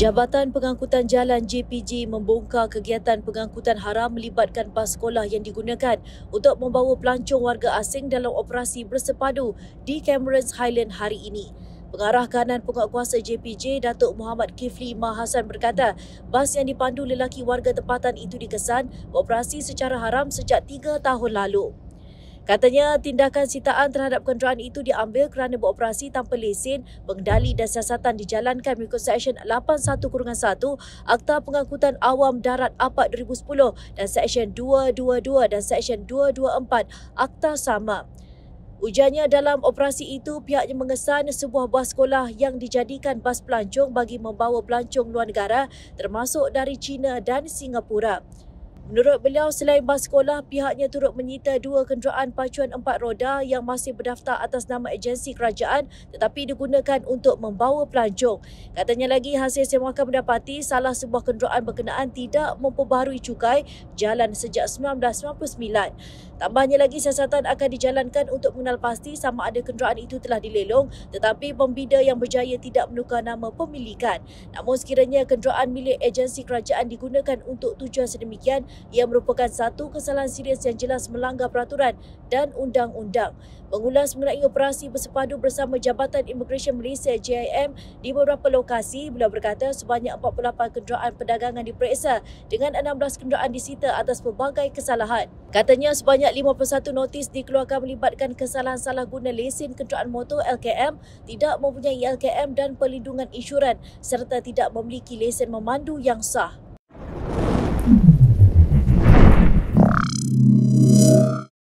Jabatan Pengangkutan Jalan JPJ membongkar kegiatan pengangkutan haram melibatkan bas sekolah yang digunakan untuk membawa pelancong warga asing dalam operasi bersepadu di Cameron Highland hari ini. Pengarah kanan penguatkuasa JPJ, Datuk Muhammad Kifli Mahasan berkata, bas yang dipandu lelaki warga tempatan itu dikesan beroperasi secara haram sejak 3 tahun lalu. Katanya, tindakan sitaan terhadap kenderaan itu diambil kerana beroperasi tanpa lesen, pengendali dan siasatan dijalankan mengikut Seksyen 81-1 Akta Pengangkutan Awam Darat APAD 2010 dan Seksyen 222 dan Seksyen 224 Akta sama. Ujarnya, dalam operasi itu pihaknya mengesan sebuah bas sekolah yang dijadikan bas pelancong bagi membawa pelancong luar negara termasuk dari China dan Singapura. Menurut beliau, selain bas sekolah, pihaknya turut menyita 2 kenderaan pacuan 4 roda yang masih berdaftar atas nama agensi kerajaan tetapi digunakan untuk membawa pelancong. Katanya lagi, hasil semuakan mendapati salah sebuah kenderaan berkenaan tidak memperbaharui cukai jalan sejak 1999. Tambahnya lagi, siasatan akan dijalankan untuk mengenal pasti sama ada kenderaan itu telah dilelong tetapi pembida yang berjaya tidak menukar nama pemilikan. Namun sekiranya kenderaan milik agensi kerajaan digunakan untuk tujuan sedemikian, ia merupakan satu kesalahan serius yang jelas melanggar peraturan dan undang-undang. Mengulas mengenai operasi bersepadu bersama Jabatan Imigresen Malaysia JIM di beberapa lokasi, beliau berkata sebanyak 48 kenderaan perdagangan diperiksa dengan 16 kenderaan disita atas pelbagai kesalahan. Katanya sebanyak 51 notis dikeluarkan melibatkan kesalahan salah guna lesen kenderaan motor LKM, tidak mempunyai LKM dan perlindungan insuran serta tidak memiliki lesen memandu yang sah.